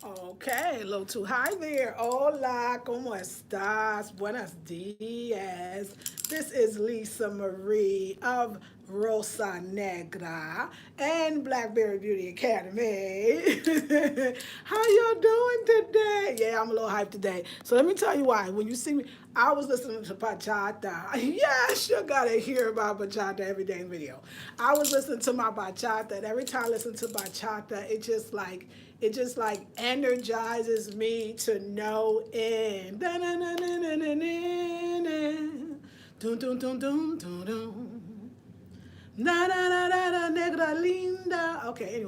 Okay, a little too high there. Hola, ¿cómo estás? Buenos dias. This is Lisa Marie of Rosa Negra and Blackberry Beauty Academy. How y'all doing today? Yeah, I'm a little hyped today. So let me tell you why. When you see me, I was listening to bachata. Yes, you gotta hear about bachata every day in video. I was listening to my bachata, and every time I listen to bachata, it just like energizes me to no end. Dun, dun, dun, dun, dun, dun. Na na na na na negra linda. Okay,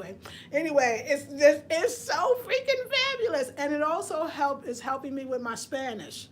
anyway, it's so freaking fabulous, and it also is helping me with my Spanish.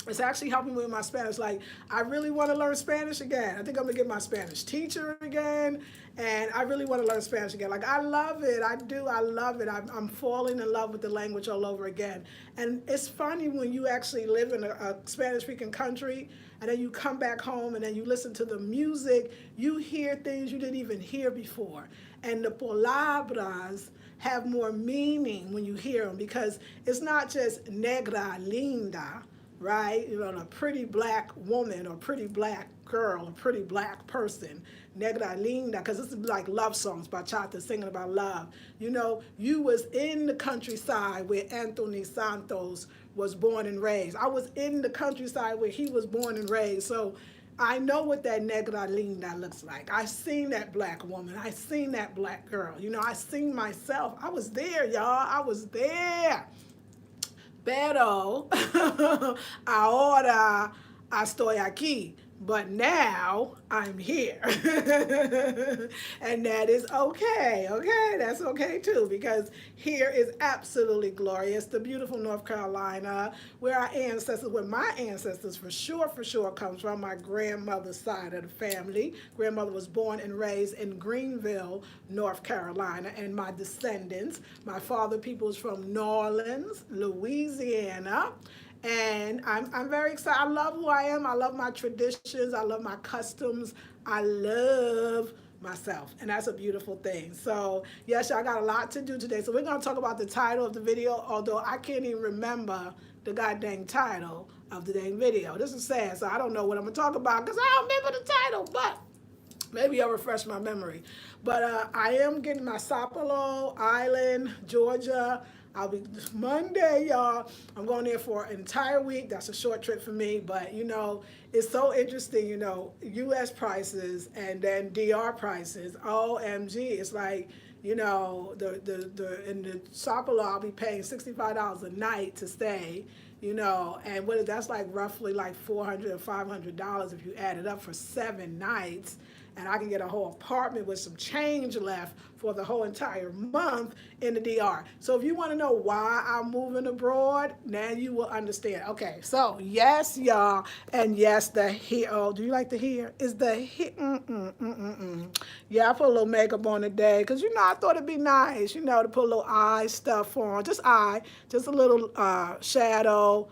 It's actually helping me with my Spanish. Like, I really want to learn Spanish again. I think I'm gonna get my Spanish teacher again, and I really want to learn Spanish again. Like, I love it. I do. I love it. I'm falling in love with the language all over again. And it's funny when you actually live in a Spanish-speaking country, and then you come back home, and then you listen to the music. You hear things you didn't even hear before, and the palabras have more meaning when you hear them because it's not just negra linda, right? You know, a pretty black woman or pretty black girl or pretty black person, negra linda, because this is like love songs, bachata, singing about love. You know, you was in the countryside where Anthony Santos was born and raised. I was in the countryside where he was born and raised. So I know what that negra linda looks like. I seen that black woman. I seen that black girl. You know, I seen myself. I was there, y'all. I was there. Pero ahora estoy aquí. But now I'm here. And that is okay. Okay, that's okay too, because here is absolutely glorious. The beautiful North Carolina, where my ancestors for sure comes from, my grandmother's side of the family. Grandmother was born and raised in Greenville, North Carolina, and my descendants, my father people's from New Orleans, Louisiana. And I'm very excited. I love who I am. I love my traditions. I love my customs. I love myself. And that's a beautiful thing. So, yes, y'all got a lot to do today. So, we're going to talk about the title of the video, although I can't even remember the goddamn title of the dang video. This is sad. So, I don't know what I'm going to talk about because I don't remember the title. But maybe I'll refresh my memory. But I am getting my Sapelo Island, Georgia. I'll be Monday, y'all. I'm going there for an entire week. That's a short trip for me, but you know, it's so interesting. You know, U.S. prices and then DR prices. OMG, it's like, you know, the in the Sapelo, I'll be paying $65 a night to stay. You know, and that's like roughly like $400 or $500 if you add it up for 7 nights, and I can get a whole apartment with some change left for the whole entire month in the DR. So if you want to know why I'm moving abroad, now you will understand. Okay, so yes, y'all, and yes, the hair. Oh, do you like the hair? Is the hair? Yeah, I put a little makeup on today because you know I thought it'd be nice, you know, to put a little eye stuff on, just a little shadow,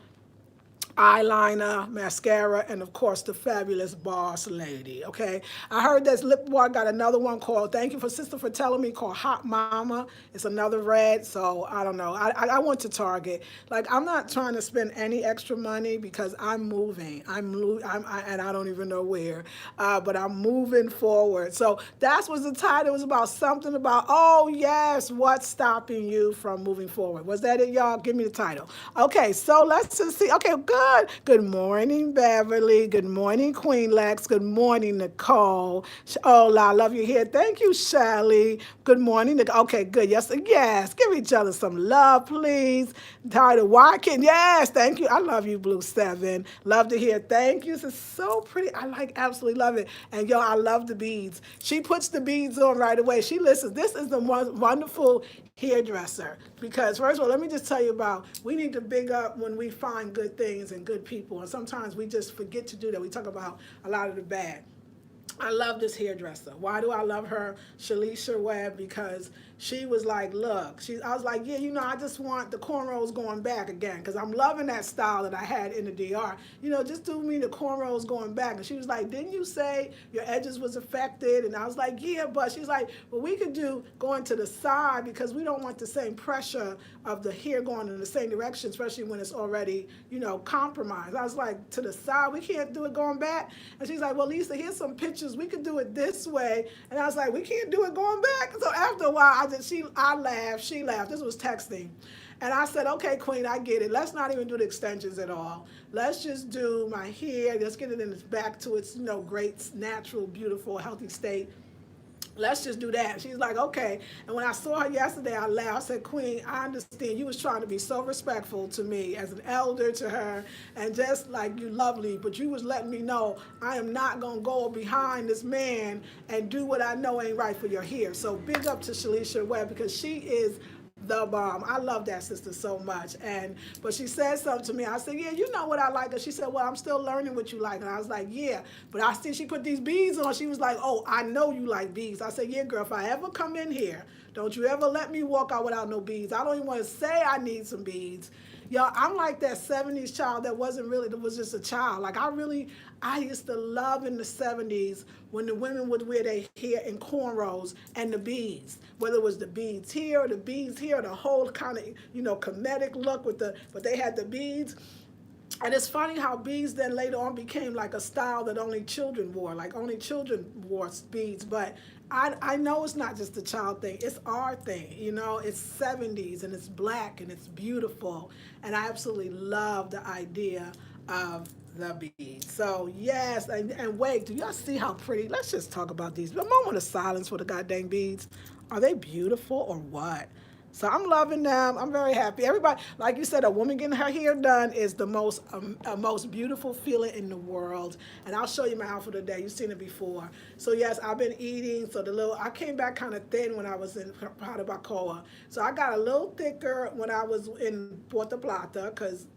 eyeliner, mascara, and of course the fabulous boss lady. Okay, I heard this lip bar got another one called. Thank you for sister for telling me, called Hot Mama. It's another red, so I don't know. I went to Target. Like, I'm not trying to spend any extra money because I'm moving. And I don't even know where, but I'm moving forward. So that was the title. It was about something about, oh yes, what's stopping you from moving forward? Was that it, y'all? Give me the title. Okay, so let's just see. Okay, good. Good morning, Beverly. Good morning, Queen Lex. Good morning, Nicole. Oh, I love you here. Thank you, Shelly. Good morning. Okay, good. Yes, yes. Give each other some love, please. Title, why can't, yes, thank you. I love you, Blue 7. Love to hear. Thank you. This is so pretty. I absolutely love it. And y'all, I love the beads. She puts the beads on right away. She listens. This is the wonderful hairdresser. Because first of all, let me just tell you about, we need to big up when we find good things and good people. And sometimes we just forget to do that. We talk about a lot of the bad. I love this hairdresser. Why do I love her? Shalisha Webb, because she was like, look, I was like, yeah, I just want the cornrows going back again because I'm loving that style that I had in the DR. Just do me the cornrows going back. And she was like, didn't you say your edges was affected? And I was like, yeah, but she's like, well, we could do going to the side because we don't want the same pressure of the hair going in the same direction, especially when it's already, compromised. I was like, to the side, we can't do it going back. And she's like, well, Lisa, here's some pictures. We could do it this way. And I was like, we can't do it going back. So after a while, I laughed, she laughed. This was texting. And I said, okay, Queen, I get it. Let's not even do the extensions at all. Let's just do my hair. Let's get it in its back to its, great, natural, beautiful, healthy state. Let's just do that. She's like, okay. And when I saw her yesterday, I laughed. I said, Queen, I understand you was trying to be so respectful to me as an elder to her and just like you lovely, but you was letting me know I am not going to go behind this man and do what I know ain't right for your hair. So big up to Shalisha Webb because she is the bomb. I love that sister so much. But she said something to me. I said, yeah, you know what I like. And she said, well, I'm still learning what you like. And I was like, yeah. But I see she put these beads on. She was like, oh, I know you like beads. I said, yeah, girl, if I ever come in here, don't you ever let me walk out without no beads. I don't even want to say I need some beads. Yo, I'm like that 70s child that was just a child. Like I used to love in the 70s when the women would wear their hair in cornrows and the beads. Whether it was the beads here or the beads here, the whole kind of, comedic look but they had the beads. And it's funny how beads then later on became like a style that only children wore. Like only children wore beads. But I know it's not just a child thing. It's our thing. It's 70s and it's black and it's beautiful. And I absolutely love the idea of the beads. So yes, and wait, do y'all see how pretty? Let's just talk about these. A moment of silence for the goddamn beads. Are they beautiful or what? So I'm loving them. I'm very happy. Everybody, like you said, a woman getting her hair done is the most beautiful feeling in the world. And I'll show you my outfit today. You've seen it before. So yes, I've been eating. So I came back kind of thin when I was in Prada Bacoa. So I got a little thicker when I was in Puerto Plata because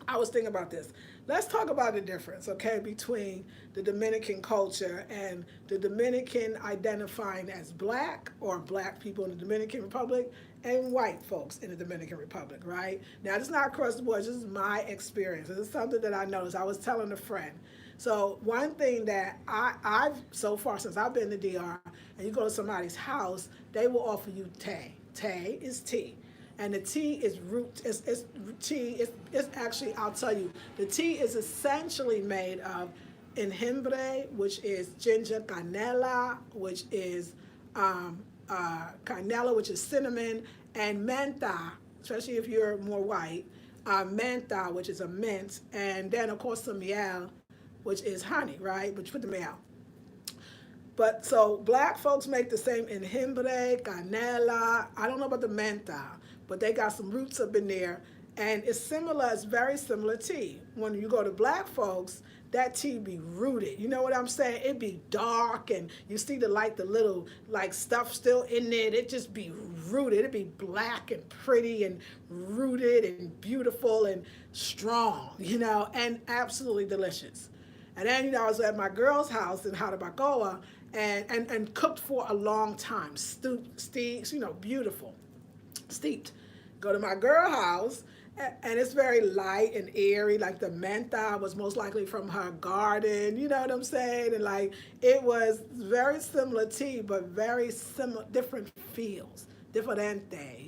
I was thinking about this. Let's talk about the difference, okay, between the Dominican culture and the Dominican identifying as black or black people in the Dominican Republic and white folks in the Dominican Republic, right? Now, it's not across the board. This is my experience. This is something that I noticed. I was telling a friend. So one thing that I've, so far since I've been to DR, and you go to somebody's house, they will offer you tea. Tea is tea. And the tea is root, it's tea, it's actually, I'll tell you, the tea is essentially made of enjimbre, which is ginger, canela, which is canela, which is cinnamon, and menta, especially if you're more white, menta, which is a mint, and then of course some miel, which is honey, right? But you put the miel. But so black folks make the same enjimbre, canela. I don't know about the menta, but they got some roots up in there. And it's similar, it's very similar tea. When you go to black folks, that tea be rooted. You know what I'm saying? It be dark and you see the little stuff still in it. It just be rooted. It be black and pretty and rooted and beautiful and strong, and absolutely delicious. And then, I was at my girl's house in Jarabacoa and cooked for a long time. Steeped, beautiful. Steeped. Go to my girl house, and it's very light and airy. Like the menta was most likely from her garden. You know what I'm saying? And it was very similar tea, but very similar, different feels. Diferente,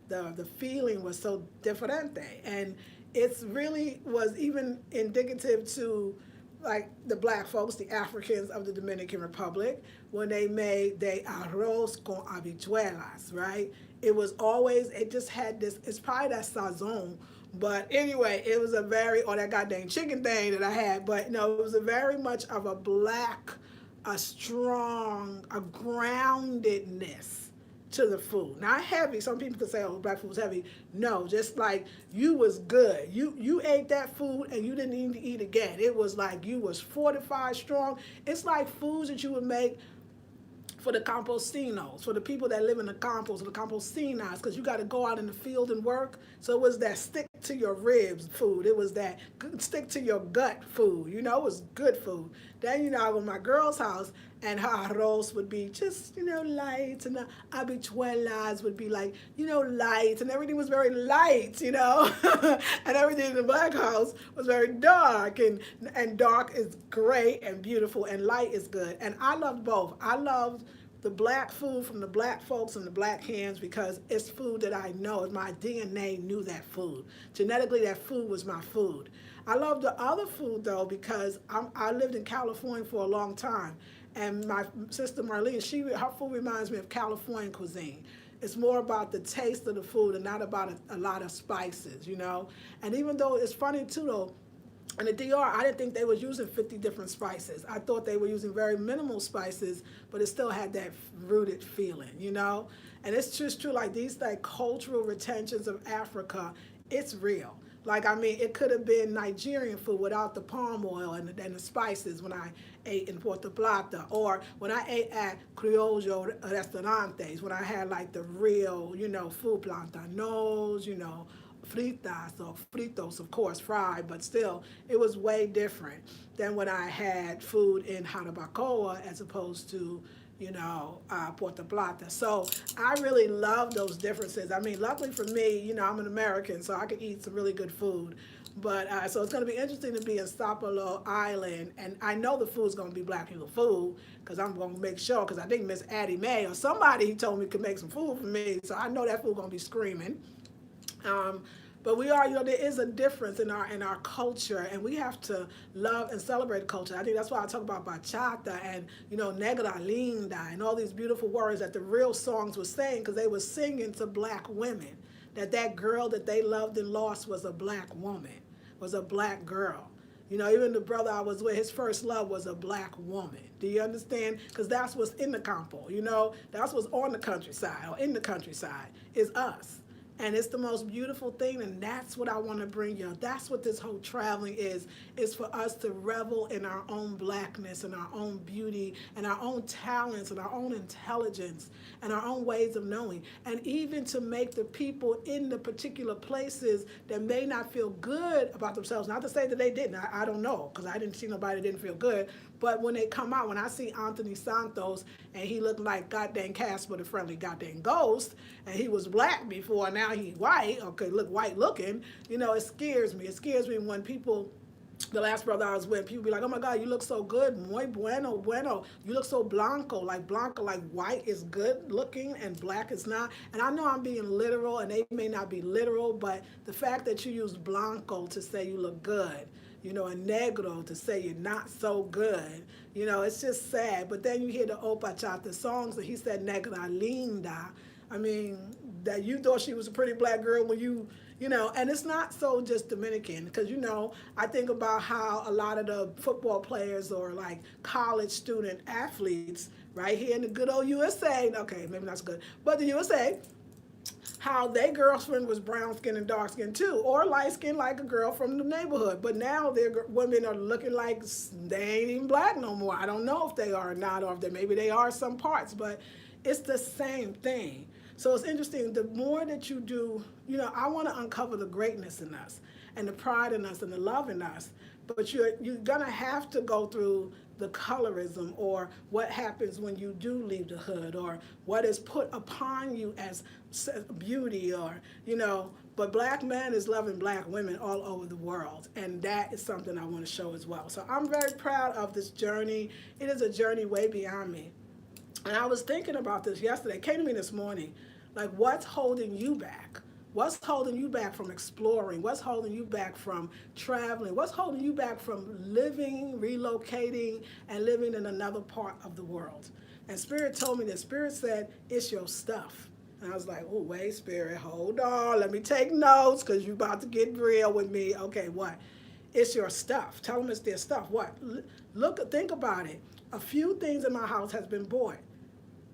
The feeling was so diferente. And it's really was even indicative to the black folks, the Africans of the Dominican Republic, when they made their arroz con habichuelas, right? It just had this, it's probably that sazon, but anyway, it was or that goddamn chicken thing that I had, but no, it was a very much of a black, a strong, a groundedness to the food. Not heavy. Some people could say, oh, black food was heavy. No, just you was good. You ate that food and you didn't need to eat again. It was you was fortified, strong. It's like foods that you would make for the camposinos, for the people that live in the campos, the campesinas, because you got to go out in the field and work. So it was that stick to your ribs food. It was that stick to your gut food. It was good food. Then, I go to my girl's house, and her arroz would be just, light, and the habichuelas would be like, light, and everything was very light, and everything in the black house was very dark, and dark is great and beautiful, and light is good. And I loved both. I loved the black food from the black folks and the black hands because it's food that I know. My DNA knew that food. Genetically, that food was my food. I love the other food though because I lived in California for a long time, and my sister Marlene, her food reminds me of Californian cuisine. It's more about the taste of the food and not about a lot of spices. And even though it's funny too though, in the DR, I didn't think they was using 50 different spices. I thought they were using very minimal spices, but it still had that rooted feeling. And it's just true, like these like cultural retentions of Africa, it's real. Like, I mean, it could have been Nigerian food without the palm oil and the spices when I ate in Puerto Plata, or when I ate at Criollo restaurantes, when I had like the real, food plantanos, fritas or fritos, of course, fried, but still, it was way different than when I had food in Jarabacoa as opposed to, Puerto Plata. So I really love those differences. I mean, luckily for me, I'm an American, so I can eat some really good food. But so it's going to be interesting to be in Sapelo Island, and I know the food's going to be black people food because I'm going to make sure. Because I think Miss Addie Mae or somebody told me could make some food for me, so I know that food going to be screaming. Um, but we are, there is a difference in our culture, and we have to love and celebrate culture. I think that's why I talk about bachata and negra linda and all these beautiful words that the real songs were saying, because they were singing to black women that girl that they loved and lost was a black woman, was a black girl. Even the brother I was with, his first love was a black woman. Do you understand? Because that's what's in the campo. That's what's on the countryside or in the countryside is us. And it's the most beautiful thing, and that's what I want to bring you. That's what this whole traveling is for us to revel in our own blackness and our own beauty and our own talents and our own intelligence and our own ways of knowing. And even to make the people in the particular places that may not feel good about themselves, not to say that they didn't, I don't know, because I didn't see nobody that didn't feel good, but when they come out, when I see Anthony Santos and he looked like goddamn Casper the Friendly Goddamn Ghost, and he was black before, now he white, okay, look white looking, it scares me. It scares me when people, the last brother I was with, people be like, oh my God, you look so good, muy bueno, bueno. You look so blanco, like white is good looking and black is not. And I know I'm being literal and they may not be literal, but the fact that you use blanco to say you look good, and negro to say you're not so good, it's just sad. But then you hear the Opa Chata songs and he said negra linda. I mean, that you thought she was a pretty black girl when and it's not so just Dominican, because I think about how a lot of the football players or like college student athletes right here in the good old USA, okay, maybe not so good, but the USA, how their girlfriend was brown skin and dark skin too, or light skin like a girl from the neighborhood. But now their women are looking like they ain't even black no more. I don't know if they are or not, or if maybe they are some parts, but it's the same thing. So it's interesting. The more that you do, I want to uncover the greatness in us and the pride in us and the love in us. But you're gonna have to go through the colorism, or what happens when you do leave the hood, or what is put upon you as beauty, or but black men is loving black women all over the world, and that is something I want to show as well. So I'm very proud of this journey. It is a journey way beyond me. And I was thinking about this yesterday. It came to me this morning. Like, what's holding you back? What's holding you back from exploring? What's holding you back from traveling? What's holding you back from living, relocating, and living in another part of the world? And Spirit told me that. Spirit said, it's your stuff. And I was like, oh, wait, Spirit, hold on. Let me take notes, because you're about to get real with me. Okay, what? It's your stuff. Tell them it's their stuff. What? Think about it. A few things in my house has been bought.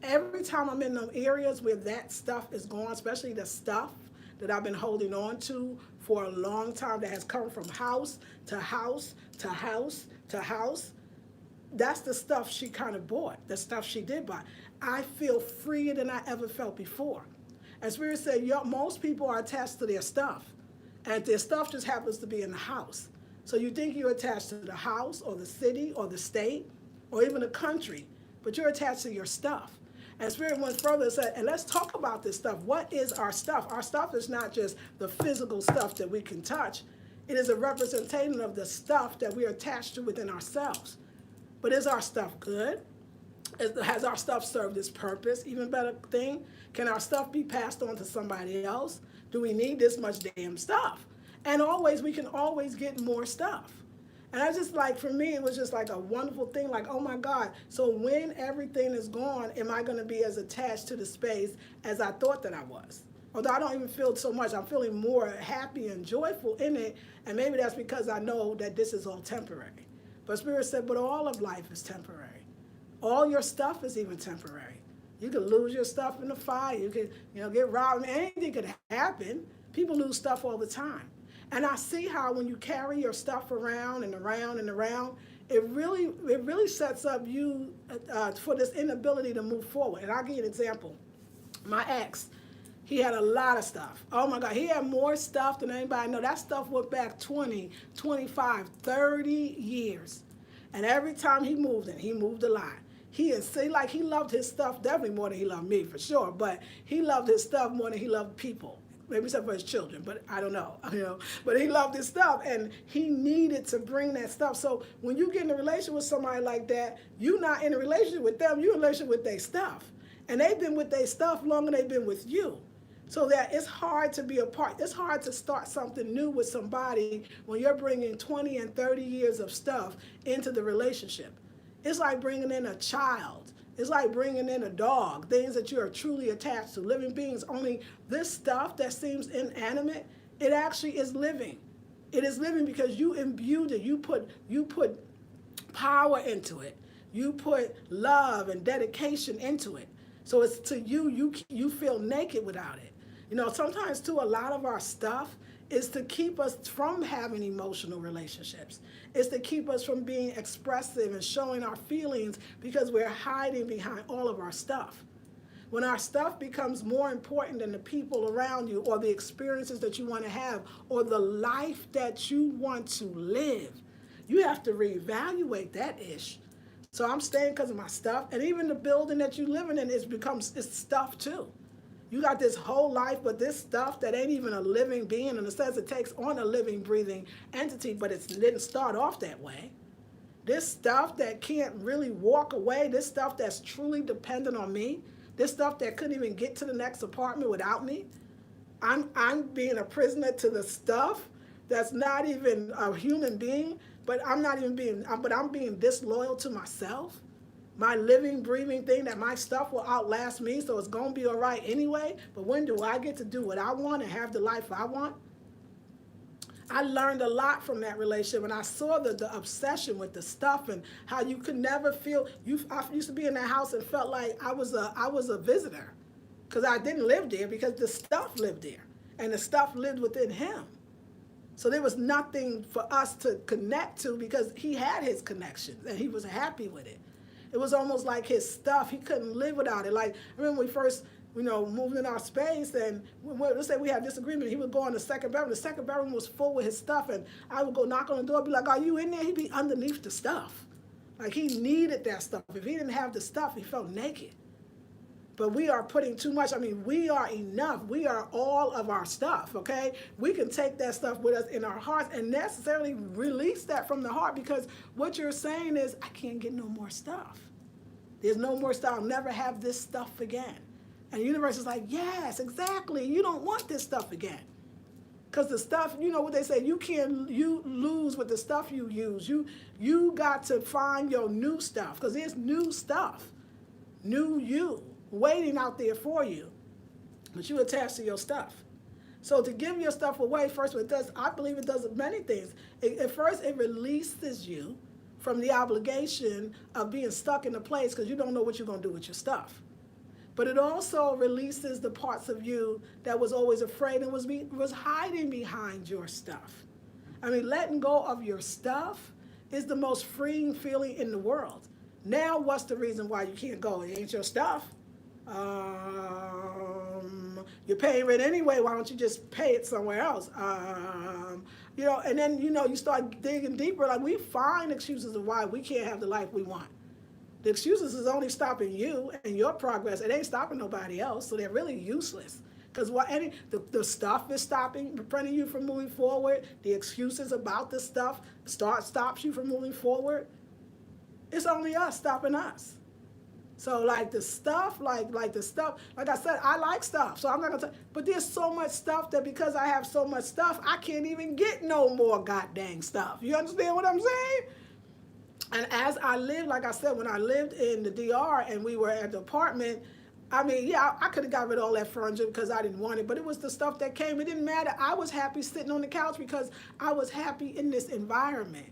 Every time I'm in those areas where that stuff is gone, especially the stuff that I've been holding on to for a long time that has come from house to house to house to house, that's the stuff she kind of bought, the stuff she did buy. I feel freer than I ever felt before. And Spirit said, most people are attached to their stuff, and their stuff just happens to be in the house. So you think you're attached to the house or the city or the state or even the country, but you're attached to your stuff. And Spirit went further and said, and let's talk about this stuff. What is our stuff? Our stuff is not just the physical stuff that we can touch. It is a representation of the stuff that we are attached to within ourselves. But is our stuff good? Has our stuff served its purpose? Even better thing, can our stuff be passed on to somebody else? Do we need this much damn stuff? And always, we can always get more stuff. And I just like, for me, it was just like a wonderful thing, like, oh my God, so when everything is gone, am I going to be as attached to the space as I thought that I was? Although I don't even feel so much, I'm feeling more happy and joyful in it, and maybe that's because I know that this is all temporary. But Spirit said, but all of life is temporary. All your stuff is even temporary. You could lose your stuff in the fire. You could, get robbed. Anything could happen. People lose stuff all the time. And I see how when you carry your stuff around and around and around, it really sets up you for this inability to move forward. And I'll give you an example. My ex, he had a lot of stuff. Oh my God, he had more stuff than anybody I know. That stuff went back 20, 25, 30 years. And every time he moved a lot. He loved his stuff definitely more than he loved me, for sure. But he loved his stuff more than he loved people. Maybe except for his children, but I don't know. But he loved his stuff, and he needed to bring that stuff. So when you get in a relationship with somebody like that, you're not in a relationship with them. You're in a relationship with their stuff, and they've been with their stuff longer than they've been with you. So that it's hard to be apart. It's hard to start something new with somebody when you're bringing 20 and 30 years of stuff into the relationship. It's like bringing in a child. It's like bringing in a dog, things that you are truly attached to, living beings. Only this stuff that seems inanimate, it actually is living. It is living because you imbued it. You put power into it. You put love and dedication into it. So it's to you feel naked without it. Sometimes too, a lot of our stuff is to keep us from having emotional relationships. It's to keep us from being expressive and showing our feelings because we're hiding behind all of our stuff. When our stuff becomes more important than the people around you or the experiences that you want to have or the life that you want to live, you have to reevaluate that ish. So I'm staying because of my stuff, and even the building that you're living in it's stuff too. You got this whole life, but this stuff that ain't even a living being, in a sense it takes on a living, breathing entity, but it didn't start off that way. This stuff that can't really walk away, this stuff that's truly dependent on me, this stuff that couldn't even get to the next apartment without me, I'm being a prisoner to the stuff that's not even a human being, but I'm being disloyal to myself. My living, breathing thing that my stuff will outlast me, so it's going to be all right anyway. But when do I get to do what I want and have the life I want? I learned a lot from that relationship, and I saw the obsession with the stuff and how you could never feel. I used to be in that house and felt like I was a visitor because I didn't live there because the stuff lived there, and the stuff lived within him. So there was nothing for us to connect to because he had his connections and he was happy with it. It was almost like his stuff. He couldn't live without it. Like, I remember when we first, moved in our space, and let's say we had disagreement. He would go in the second bedroom. The second bedroom was full with his stuff, and I would go knock on the door, be like, "Are you in there?" He'd be underneath the stuff. Like, he needed that stuff. If he didn't have the stuff, he felt naked. But we are putting too much. We are enough. We are all of our stuff, okay? We can take that stuff with us in our hearts and necessarily release that from the heart, because what you're saying is, I can't get no more stuff. There's no more stuff. I'll never have this stuff again. And the universe is like, yes, exactly. You don't want this stuff again. Because the stuff, what they say, you lose with the stuff you use. You got to find your new stuff, because there's new stuff, new you, waiting out there for you, but you attach to your stuff. So to give your stuff away, first what it does, I believe it does many things. At first, it releases you from the obligation of being stuck in a place because you don't know what you're going to do with your stuff. But it also releases the parts of you that was always afraid and was hiding behind your stuff. Letting go of your stuff is the most freeing feeling in the world. Now, what's the reason why you can't go? It ain't your stuff. You're paying rent anyway, why don't you just pay it somewhere else? And then, you start digging deeper, like we find excuses of why we can't have the life we want. The excuses is only stopping you and your progress. It ain't stopping nobody else. So they're really useless. Because the stuff is preventing you from moving forward. The excuses about the stuff stops you from moving forward. It's only us stopping us. So like the stuff, like the stuff, like I said, I like stuff. So I'm not gonna. But there's so much stuff that because I have so much stuff, I can't even get no more goddamn stuff. You understand what I'm saying? And as I lived, like I said, when I lived in the DR and we were at the apartment, I mean, yeah, I could have got rid of all that furniture because I didn't want it, but it was the stuff that came. It didn't matter. I was happy sitting on the couch because I was happy in this environment.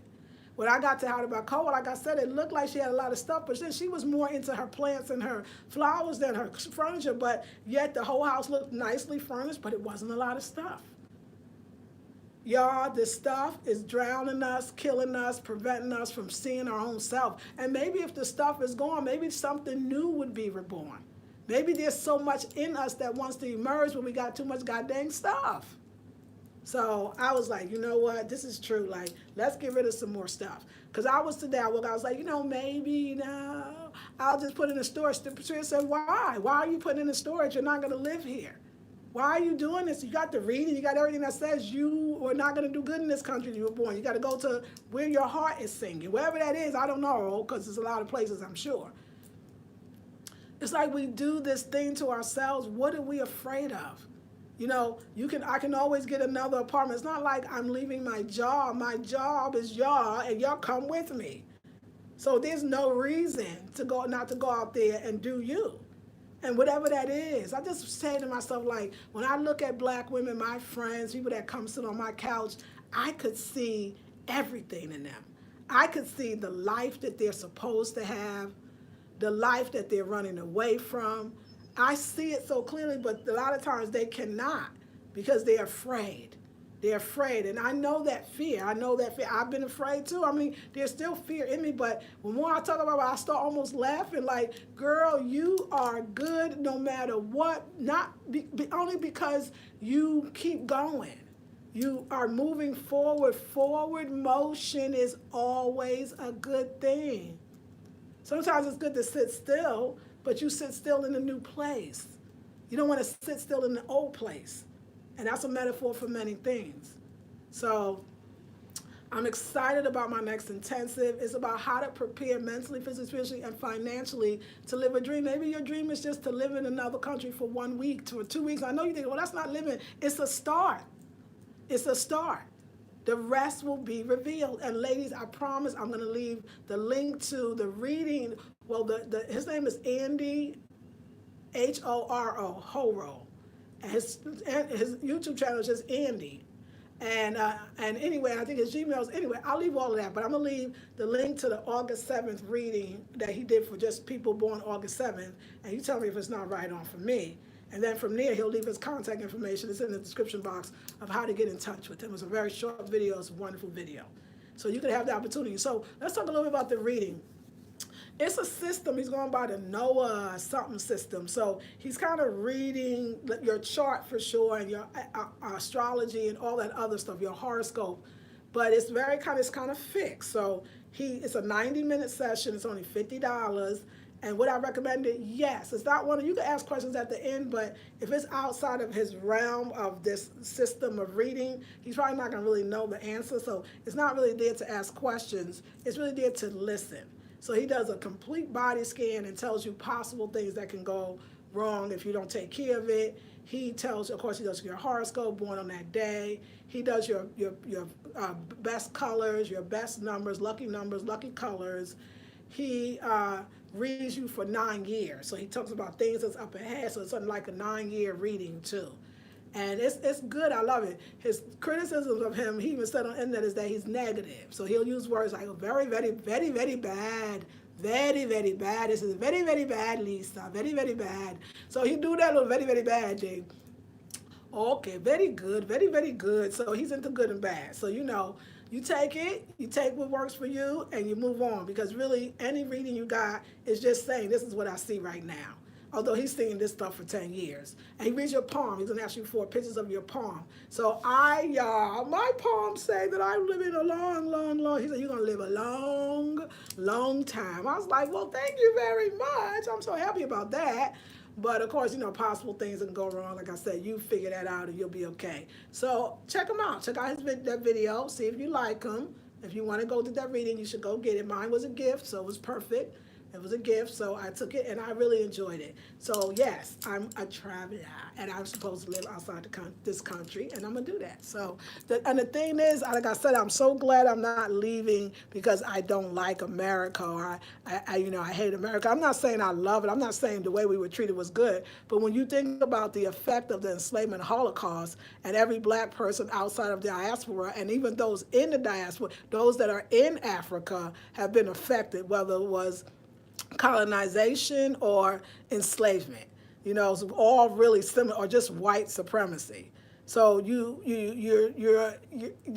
When I got to How About Cole, like I said, it looked like she had a lot of stuff, but then she was more into her plants and her flowers than her furniture, but yet the whole house looked nicely furnished, but it wasn't a lot of stuff. Y'all, this stuff is drowning us, killing us, preventing us from seeing our own self. And maybe if the stuff is gone, maybe something new would be reborn. Maybe there's so much in us that wants to emerge when we got too much goddamn stuff. So I was like, you know what? This is true. Like, let's get rid of some more stuff. Because I was today, I was like, maybe, I'll just put it in storage. The Patricia said, why? Why are you putting it in storage? You're not going to live here. Why are you doing this? You got the reading, you got everything that says you are not going to do good in this country you were born. You got to go to where your heart is singing. Wherever that is, I don't know, because there's a lot of places, I'm sure. It's like we do this thing to ourselves. What are we afraid of? I can always get another apartment. It's not like I'm leaving my job. My job is y'all, and y'all come with me. So there's no reason not to go out there and do you. And whatever that is, I just say to myself, like, when I look at black women, my friends, people that come sit on my couch, I could see everything in them. I could see the life that they're supposed to have, the life that they're running away from. I see it so clearly, but a lot of times they cannot because they're afraid. They're afraid. And I know that fear. I've been afraid too. I mean, there's still fear in me, but when more I talk about it, I start almost laughing like, girl, you are good no matter what, only because you keep going. You are moving forward. Forward motion is always a good thing. Sometimes it's good to sit still, but you sit still in a new place. You don't want to sit still in the old place. And that's a metaphor for many things. So I'm excited about my next intensive. It's about how to prepare mentally, physically, spiritually, and financially to live a dream. Maybe your dream is just to live in another country for 1 week or 2 weeks. I know you think, well, that's not living. It's a start. It's a start. The rest will be revealed. And ladies, I promise I'm going to leave the link to the reading. Well, his name is Andy, Horo, Horo. And his YouTube channel is just Andy. And anyway, I think his Gmail's, anyway, I'll leave all of that. But I'm going to leave the link to the August 7th reading that he did for just people born August 7th. And you tell me if it's not right on for me. And then from there, he'll leave his contact information. It's in the description box of how to get in touch with him. It's a very short video. It's a wonderful video. So you can have the opportunity. So let's talk a little bit about the reading. It's a system. He's going by the Noah something system. So he's kind of reading your chart for sure and your astrology and all that other stuff, your horoscope. But it's kind of fixed. So it's a 90-minute session. It's only $50. And would I recommend it? Yes. It's not you can ask questions at the end, but if it's outside of his realm of this system of reading, he's probably not going to really know the answer. So it's not really there to ask questions. It's really there to listen. So he does a complete body scan and tells you possible things that can go wrong if you don't take care of it. He does your horoscope, born on that day. He does your best colors, your best numbers, lucky colors. He reads you for 9 years. So he talks about things that's up ahead. So it's something like a 9-year reading too. And it's good. I love it. His criticisms of him, he even said on the internet, is that he's negative. So he'll use words like very, very, very, very bad. Very, very bad. This is very, very bad, Lisa. Very, very bad. So he do that little very, very bad thing. Okay, very good. Very, very good. So he's into good and bad. So you take it, you take what works for you, and you move on. Because really, any reading you got is just saying, this is what I see right now. although he's seen this stuff for 10 years. And he reads your palm. He's going to ask you for pictures of your palm. So my palms say that I'm living a long, long, long. He said, you're going to live a long, long time. I was like, well, thank you very much. I'm so happy about that. But of course, possible things that can go wrong. Like I said, you figure that out and you'll be okay. So check him out. Check out that video. See if you like him. If you want to go to that reading, you should go get it. Mine was a gift, so it was perfect. It was a gift, so I took it and I really enjoyed it. So yes, I'm a traveler and I'm supposed to live outside this country, and I'm gonna do that. So, and the thing is, like I said, I'm so glad I'm not leaving because I don't like America or I hate America. I'm not saying I love it. I'm not saying the way we were treated was good. But when you think about the effect of the enslavement Holocaust and every black person outside of the diaspora, and even those in the diaspora, those that are in Africa have been affected, whether it was colonization or enslavement, so all really similar, or just white supremacy. So you're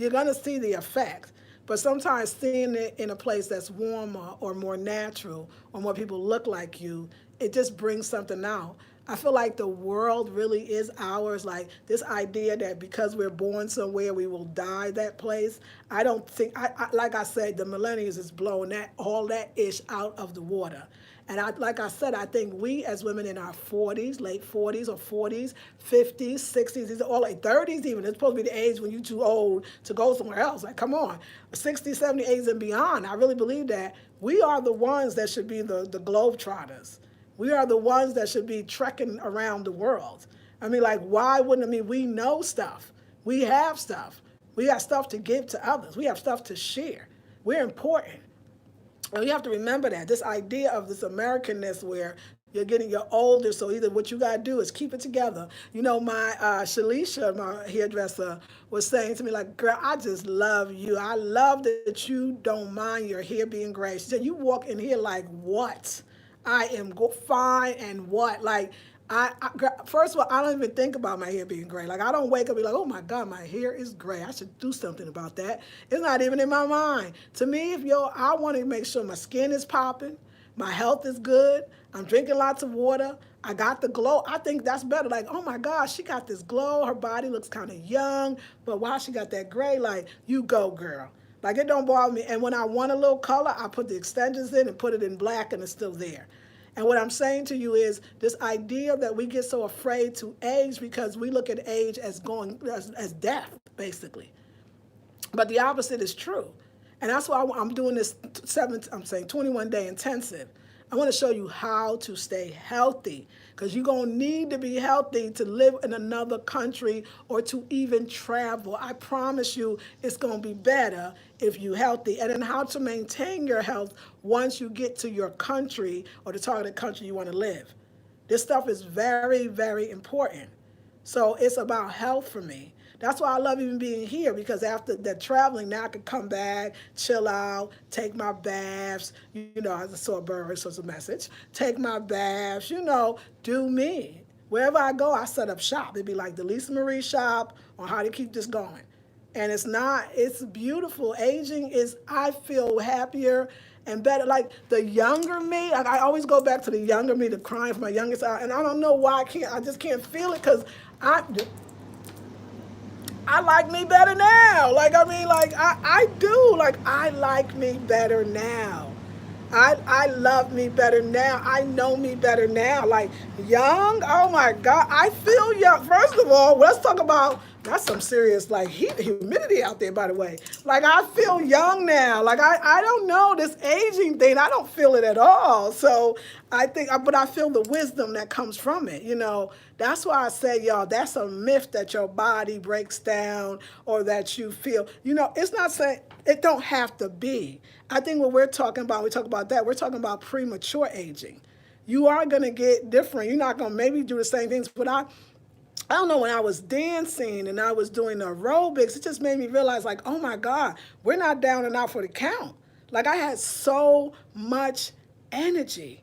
gonna see the effect, but sometimes seeing it in a place that's warmer or more natural or more people look like you, it just brings something out. I feel like the world really is ours. Like this idea that because we're born somewhere, we will die that place. I don't think, like I said, the millennials is blowing all that ish out of the water. And like I said, I think we as women in our 40s, late 40s or 40s, 50s, 60s, these are all like 30s even. It's supposed to be the age when you're too old to go somewhere else. Like, come on, 60, 70, 80s and beyond. I really believe that we are the ones that should be the globetrotters. We are the ones that should be trekking around the world. I mean, like, why wouldn't, we know stuff. We have stuff. We got stuff to give to others. We have stuff to share. We're important. And you have to remember that. This idea of this Americanness where you're older, so either what you got to do is keep it together. My Shalisha, my hairdresser, was saying to me, like, girl, I just love you. I love that you don't mind your hair being gray. She said, you walk in here like what? I am fine and what? Like, first of all, I don't even think about my hair being gray. Like, I don't wake up and be like, oh my God, my hair is gray. I should do something about that. It's not even in my mind. To me, I want to make sure my skin is popping, my health is good, I'm drinking lots of water, I got the glow. I think that's better. Like, oh my gosh, she got this glow. Her body looks kind of young, but wow, she got that gray. Like, you go, girl. Like, it don't bother me. And when I want a little color, I put the extensions in and put it in black and it's still there. And what I'm saying to you is this idea that we get so afraid to age because we look at age as as death, basically. But the opposite is true. And that's why I'm doing this 21-day intensive. I want to show you how to stay healthy, because you're going to need to be healthy to live in another country or to even travel. I promise you it's going to be better if you're healthy. And then how to maintain your health once you get to your country or the targeted country you want to live. This stuff is very, very important. So it's about health for me. That's why I love even being here, because after that traveling, now I can come back, chill out, take my baths. I saw a bird, so it's a message. Take my baths, do me. Wherever I go, I set up shop. It'd be like the Lisa Marie shop on how to keep this going. And it's beautiful. Aging is, I feel happier and better. Like the younger me, like I always go back to the younger me, the crying for my youngest hour. And I don't know why I just can't feel it, because I like me better now. I do. Like, I like me better now. I love me better now. I know me better now. Like, young, oh my God, I feel young. First of all, let's talk about, that's some serious, like, humidity out there, by the way. Like, I feel young now. Like, I don't know, this aging thing, I don't feel it at all. So but I feel the wisdom that comes from it, That's why I say, y'all, that's a myth that your body breaks down or that you feel, it's not saying, it don't have to be. I think what we're talking about, we talk about that, we're talking about premature aging. You are going to get different. You're not going to maybe do the same things, but I don't know, when I was dancing and I was doing aerobics, it just made me realize, like, oh my God, we're not down and out for the count. Like, I had so much energy.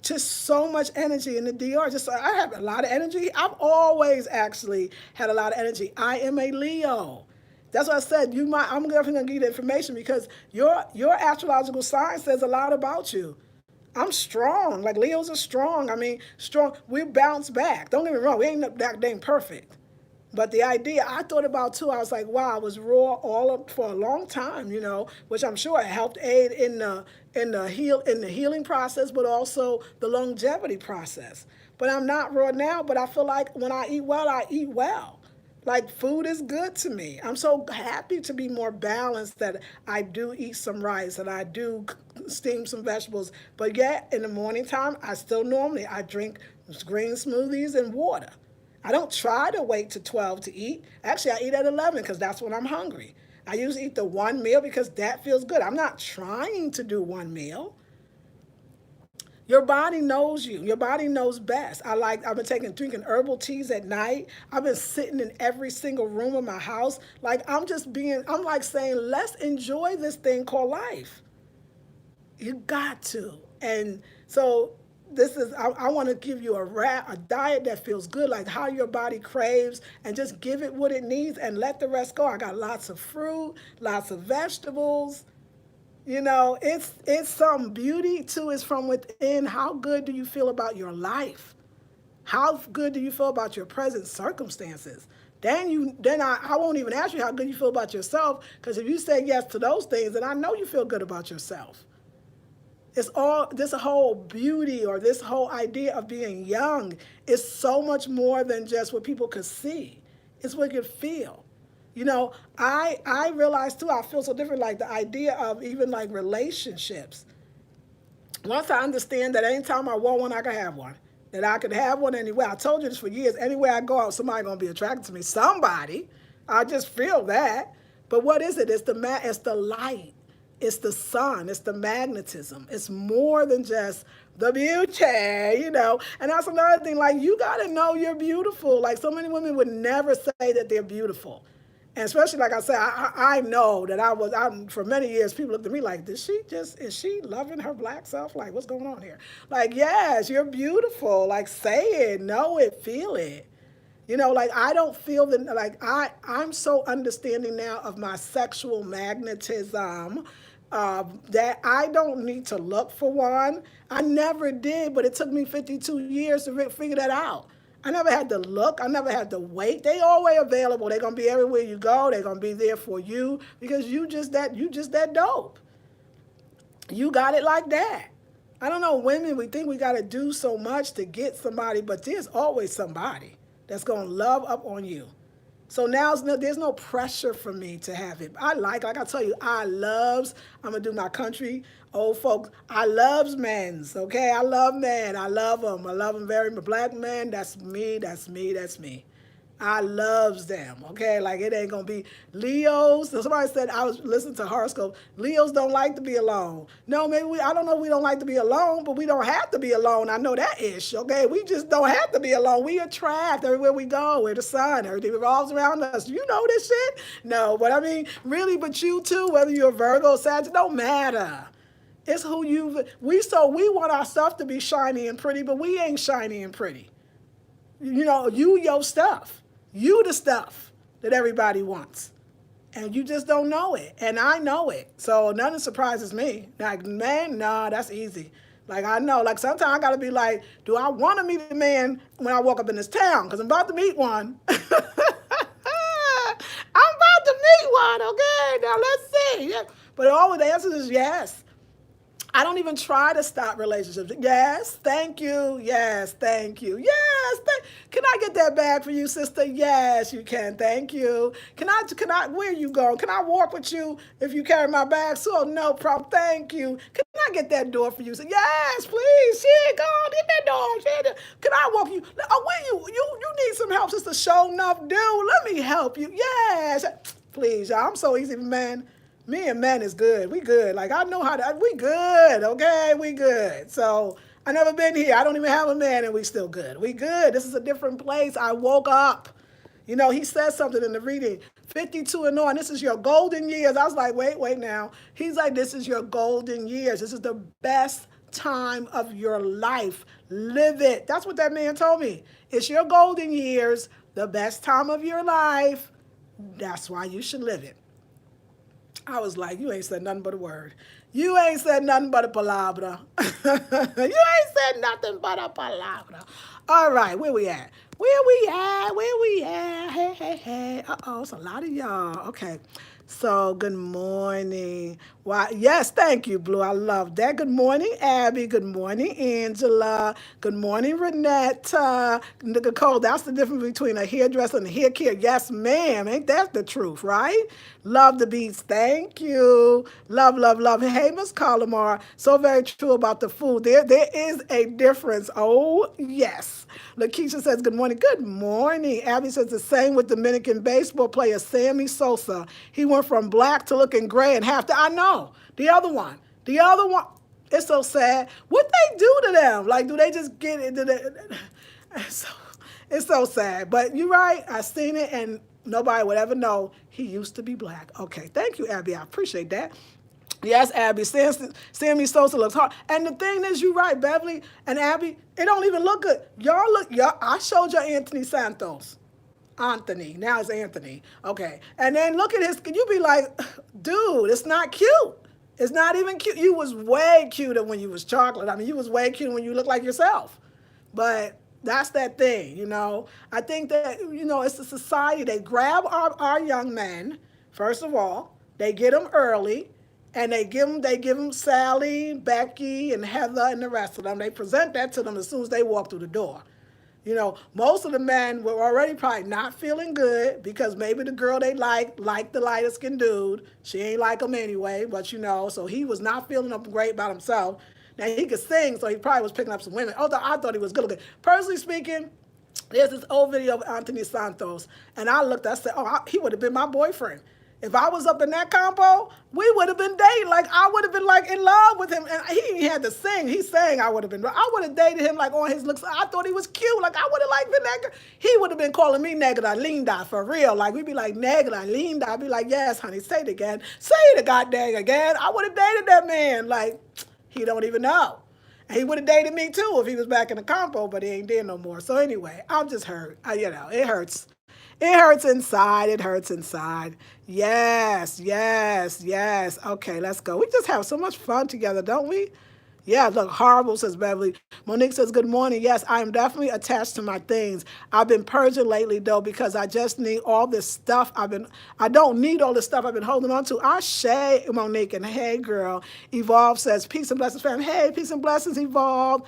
Just so much energy in the DR. I have a lot of energy. I've always actually had a lot of energy. I am a Leo. That's what I said. I'm definitely gonna give you the information because your astrological sign says a lot about you. I'm strong. Like Leos are strong. I mean, strong. We bounce back. Don't get me wrong. We ain't that dang perfect. But the idea I thought about too, I was like, wow, I was raw for a long time, which I'm sure helped aid in the healing process, but also the longevity process. But I'm not raw now. But I feel like when I eat well, I eat well. Like food is good to me. I'm so happy to be more balanced that I do eat some rice and I do steam some vegetables. But yet in the morning time, I drink green smoothies and water. I don't try to wait to 12 to eat. Actually, I eat at 11 because that's when I'm hungry. I usually eat the one meal because that feels good. I'm not trying to do one meal. Your body knows you. Your body knows best. I've been drinking herbal teas at night. I've been sitting in every single room of my house. I'm like saying, let's enjoy this thing called life. You got to. And so I want to give you a diet that feels good, like how your body craves, and just give it what it needs and let the rest go. I got lots of fruit, lots of vegetables. It's some beauty too is from within. How good do you feel about your life? How good do you feel about your present circumstances? Then I won't even ask you how good you feel about yourself, because if you say yes to those things, then I know you feel good about yourself. It's all this whole beauty or this whole idea of being young is so much more than just what people could see. It's what you could feel. I realize too, I feel so different, like the idea of even like relationships. Once I understand that anytime I want one, I can have one. That I could have one anywhere. I told you this for years. Anywhere I go out, somebody gonna be attracted to me. Somebody. I just feel that. But what is it? It's the light. It's the sun. It's the magnetism. It's more than just the beauty. And that's another thing. Like, you gotta know you're beautiful. Like, so many women would never say that they're beautiful. And especially, like I said, I know that for many years, people looked at me like, is she loving her black self? Like, what's going on here? Like, yes, you're beautiful. Like, say it, know it, feel it. Like, I don't feel that, like, I'm so understanding now of my sexual magnetism, that I don't need to look for one. I never did, but it took me 52 years to figure that out. I never had to look. I never had to wait. They always available. They're gonna be everywhere you go. They're gonna be there for you because you just that dope. You got it like that. I don't know, women, we think we gotta do so much to get somebody, but there's always somebody that's gonna love up on you. So now there's no pressure for me to have it. Like I tell you, I'm gonna do my country old folks. I loves men's, okay? I love men. I love them. I love them very much. Black men, that's me, that's me, that's me. I loves them, okay? Like, it ain't gonna be Leos. So somebody said, I was listening to horoscope. Leos don't like to be alone. No, I don't know if we don't like to be alone, but we don't have to be alone. I know that ish, okay? We just don't have to be alone. We attract everywhere we go. We're the sun. Everything revolves around us. You know this shit? No, but I mean, really, but you too, whether you're Virgo, Sagittarius, don't matter. It's who we want our stuff to be shiny and pretty, but we ain't shiny and pretty. Your stuff. You the stuff that everybody wants. And you just don't know it. And I know it. So nothing surprises me. Like, man, nah, that's easy. Like, I know. Like, sometimes I got to be like, do I want to meet a man when I walk up in this town? Because I'm about to meet one. I'm about to meet one, okay? Now, let's see. Yeah. But always the answer is yes. I don't even try to stop relationships. Yes, thank you. Yes, thank you. Yes, can I get that bag for you, sister? Yes, you can. Thank you. Where you going? Can I walk with you if you carry my bag? So, no problem. Thank you. Can I get that door for you? So, yes, please. Shit, go on, get that door. Shit. Can I walk you? Oh, where you need some help, sister? Show enough, dude. Let me help you. Yes. Please, y'all. I'm so easy, man. Me and men is good. We good. Like, I know how to, we good, okay? We good. So, I never been here. I don't even have a man and we still good. We good. This is a different place. I woke up. He says something in the reading, 52 and on, this is your golden years. I was like, wait now. He's like, this is your golden years. This is the best time of your life. Live it. That's what that man told me. It's your golden years, the best time of your life. That's why you should live it. I was like, you ain't said nothing but a word. You ain't said nothing but a palabra. You ain't said nothing but a palabra. All right, where we at? Where we at? Where we at? Hey, hey, hey. Uh-oh, it's a lot of y'all. Okay. So, good morning. Why? Yes, thank you, Blue. I love that. Good morning, Abby. Good morning, Angela. Good morning, Renetta. Nicole, that's the difference between a hairdresser and a hair care. Yes, ma'am. Ain't that the truth, right? Love the beats. Thank you. Love, love, love. Hey, Miss Calamar. So very true about the food. There is a difference. Oh, yes. Lakeisha says, good morning. Good morning. Abby says the same with Dominican baseball player Sammy Sosa. He went from black to looking gray and half the, I know. The other one. The other one. It's so sad. What they do to them? Like, do they just get into the... So, it's so sad. But you're right. I seen it and nobody would ever know he used to be black. Okay. Thank you, Abby. I appreciate that. Yes, Abby. Sammy Sosa looks hard. And the thing is, you're right, Beverly and Abby, it don't even look good. Y'all, I showed you Anthony Santos. Anthony. Now it's Anthony. Okay. And then look at his, you be like, dude, it's not cute. It's not even cute. You was way cuter when you was chocolate. I mean, you was way cuter when you looked like yourself. But that's that thing, you know. I think that, you know, it's a society. They grab our young men, first of all. They get them early. And they give them Sally, Becky, and Heather, and the rest of them. They present that to them as soon as they walk through the door. You know, most of the men were already probably not feeling good because maybe the girl they liked the lighter skinned dude. She ain't like him anyway, but you know, so he was not feeling up great about himself. Now he could sing, so he probably was picking up some women. Although I thought he was good looking. Personally speaking, there's this old video of Anthony Santos, and I looked, I said, oh, he would have been my boyfriend. If I was up in that combo, we would have been dating. Like, I would have been, like, in love with him. And he had to sing. He sang, I would have been. I would have dated him, like, on his looks. I thought he was cute. Like, I would have, like, been that girl. He would have been calling me Negra Linda, for real. Like, we'd be like, Negra Linda. I'd be like, yes, honey, say it again. Say it goddamn again. I would have dated that man. Like, he don't even know. And he would have dated me, too, if he was back in the combo, but he ain't there no more. So, anyway, I'm just hurt. You know, it hurts. It hurts inside. It hurts inside. Yes, yes, yes. Okay, let's go. We just have so much fun together, don't we? Yeah, look, horrible, says Beverly. Monique says, good morning. Yes, I am definitely attached to my things. I've been purging lately, though, because I just need all this stuff. I don't need all this stuff I've been holding on to. Ashe, Monique, and hey, girl. Evolve says, peace and blessings, fam. Hey, peace and blessings, Evolve.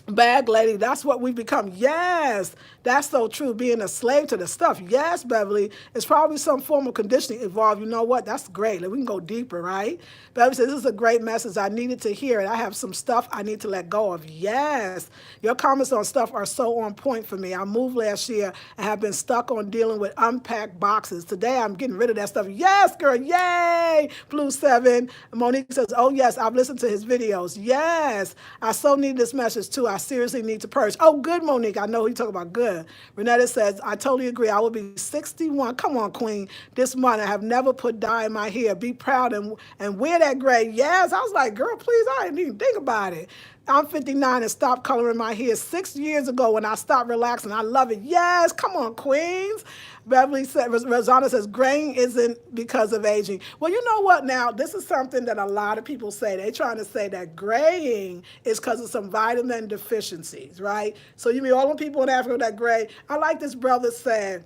Bag lady, that's what we've become. Yes, that's so true. Being a slave to the stuff. Yes, Beverly, it's probably some form of conditioning involved. You know what? That's great. Like, we can go deeper, right? Beverly says, this is a great message. I needed to hear it. I have some stuff I need to let go of. Yes, your comments on stuff are so on point for me. I moved last year and have been stuck on dealing with unpacked boxes. Today, I'm getting rid of that stuff. Yes, girl. Yay. Blue 7. Monique says, oh, yes, I've listened to his videos. Yes, I so need this message, too. I seriously need to purge. Oh, good, Monique. I know you talk about good. Renetta says, I totally agree. I will be 61. Come on, Queen. This month, I have never put dye in my hair. Be proud and wear that gray. Yes. I was like, girl, please, I didn't even think about it. I'm 59 and stopped coloring my hair 6 years ago when I stopped relaxing. I love it. Yes. Come on, Queens. Beverly said, Rosanna says, graying isn't because of aging. Well, you know what now? This is something that a lot of people say. They're trying to say that graying is because of some vitamin deficiencies, right? So you mean all the people in Africa that gray? I like this brother said,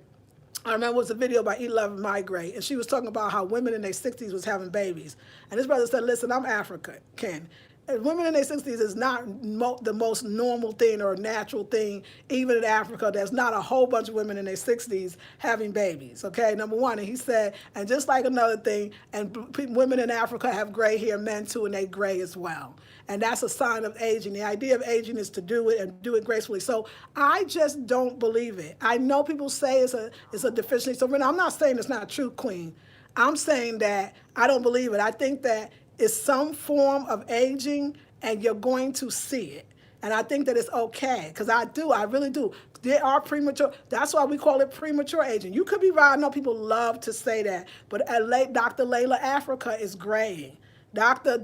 I remember it was a video by E11 Migrate, and she was talking about how women in their 60s was having babies. And this brother said, listen, I'm African. Women in their 60s is not the most normal thing or natural thing, even in Africa. There's not a whole bunch of women in their 60s having babies, okay? Number one, and he said, and just like another thing, and women in Africa have gray hair, men too, and they gray as well. And that's a sign of aging. The idea of aging is to do it and do it gracefully. So I just don't believe it. I know people say it's a deficiency. So I'm not saying it's not true, Queen. I'm saying that I don't believe it. I think that it's some form of aging, and you're going to see it. And I think that it's okay, because I really do. They are premature. That's why we call it premature aging. You could be right. I know people love to say that, but Dr. Layla Africa is graying. Dr.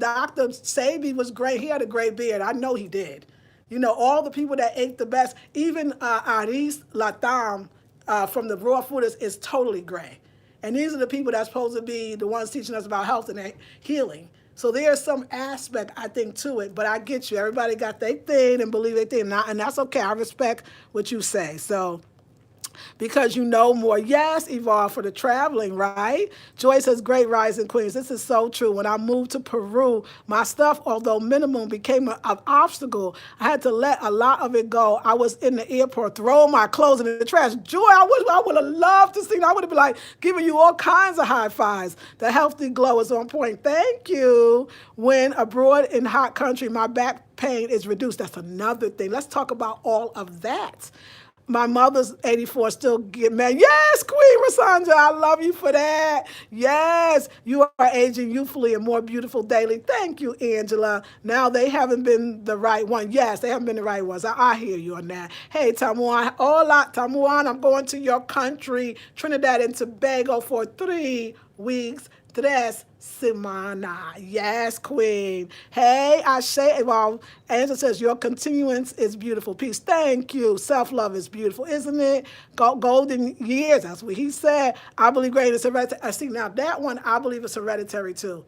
Sabi was gray. He had a gray beard. I know he did. You know, all the people that ate the best, even Aris Latam from the raw food is totally gray. And these are the people that's supposed to be the ones teaching us about health and healing. So there's some aspect, I think, to it. But I get you. Everybody got their thing and believe their thing. And that's okay. I respect what you say. So because you know more. Yes, Evolve for the traveling, right? Joy says, great rising queens. This is so true. When I moved to Peru, my stuff, although minimum, became an obstacle. I had to let a lot of it go. I was in the airport throwing my clothes in the trash. Joy, I would have loved to see. I would have been like giving you all kinds of high fives. The healthy glow is on point. Thank you. When abroad in hot country, my back pain is reduced. That's another thing. Let's talk about all of that. My mother's 84, still get mad. Yes, Queen Rasandra, I love you for that. Yes, you are aging youthfully and more beautiful daily. Thank you, Angela. Now they haven't been the right one. Yes, they haven't been the right ones. I hear you on that. Hey, Tamuan, hola, Tamuan, I'm going to your country, Trinidad and Tobago, for 3 weeks. Tres semana. Yes, Queen. Hey, Ashe. Well, Angela says, your continuance is beautiful. Peace. Thank you. Self-love is beautiful, isn't it? Golden years. That's what he said. I believe greatness is hereditary. I see now that one, I believe it's hereditary too.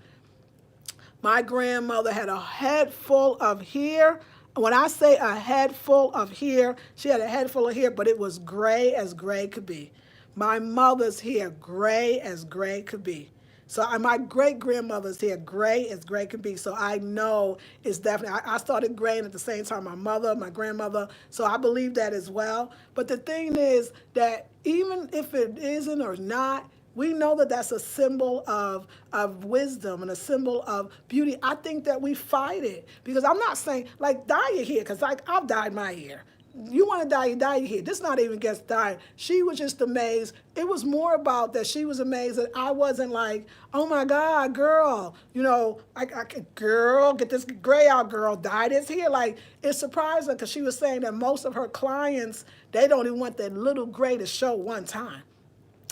My grandmother had a head full of hair. When I say a head full of hair, she had a head full of hair, but it was gray as gray could be. My mother's hair, gray as gray could be. So my great-grandmother's hair, gray as gray could be. So I know it's definitely, I started graying at the same time, my mother, my grandmother. So I believe that as well. But the thing is that even if it isn't or not, we know that that's a symbol of wisdom and a symbol of beauty. I think that we fight it because I'm not saying, like, dye your hair, because like I've dyed my hair. You want to dye your hair. This not even against dyeing. She was just amazed. It was more about that she was amazed that I wasn't like, oh my God, girl, you know, girl, get this gray out, girl, dye this hair. Like, it's surprising because she was saying that most of her clients, they don't even want that little gray to show one time.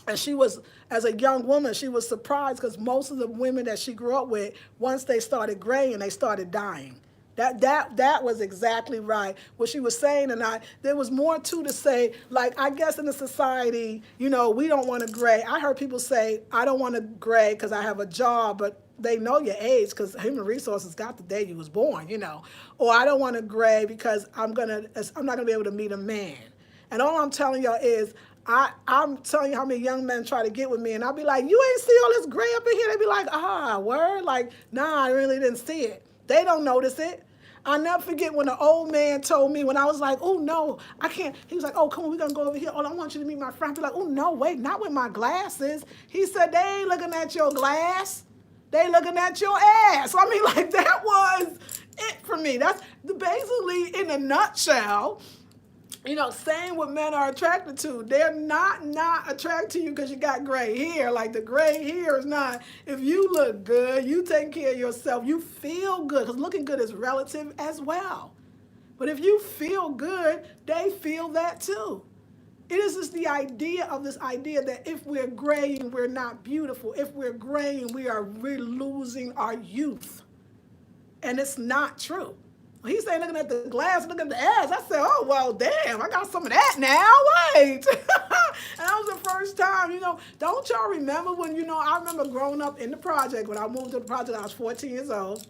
And she was, as a young woman, she was surprised because most of the women that she grew up with, once they started graying, they started dying. That was exactly right. What she was saying, and there was more too to say. Like, I guess in the society, you know, we don't want to gray. I heard people say, I don't want to gray because I have a job, but they know your age because human resources got the day you was born, you know. Or I don't want to gray because I'm not gonna be able to meet a man. And all I'm telling y'all is, I'm telling you how many young men try to get with me, and I'll be like, you ain't see all this gray up in here? They be like, word? Like, nah, I really didn't see it. They don't notice it. I'll never forget when an old man told me when I was like, oh, no, I can't. He was like, oh, come on, we're going to go over here. Oh, I want you to meet my friend. I'd be like, oh, no, wait, not with my glasses. He said, they ain't looking at your glass. They looking at your ass. I mean, like, that was it for me. That's basically, in a nutshell, you know, saying what men are attracted to. They're not attracted to you because you got gray hair. Like, the gray hair is not. If you look good, you take care of yourself, you feel good, because looking good is relative as well. But if you feel good, they feel that too. It is just the idea of this idea that if we're graying, we're not beautiful. If we're graying, we're losing our youth. And it's not true. He's saying looking at the glass, looking at the ass. I said, oh, well, damn, I got some of that now. Wait. And that was the first time, you know. Don't y'all remember when, you know, I remember growing up in the project. When I moved to the project, I was 14 years old.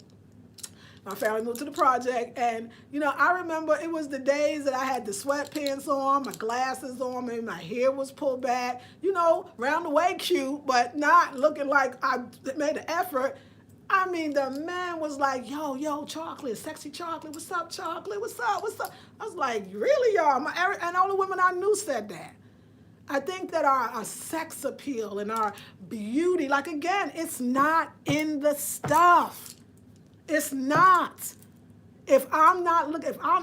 My family moved to the project. And, you know, I remember it was the days that I had the sweatpants on, my glasses on, maybe my hair was pulled back, you know, round the way cute, but not looking like I made an effort. I mean, the man was like, yo, chocolate, sexy chocolate. What's up, chocolate? What's up? I was like, really, y'all? And all the women I knew said that. I think that our sex appeal and our beauty, like, again, it's not in the stuff. It's not. If I'm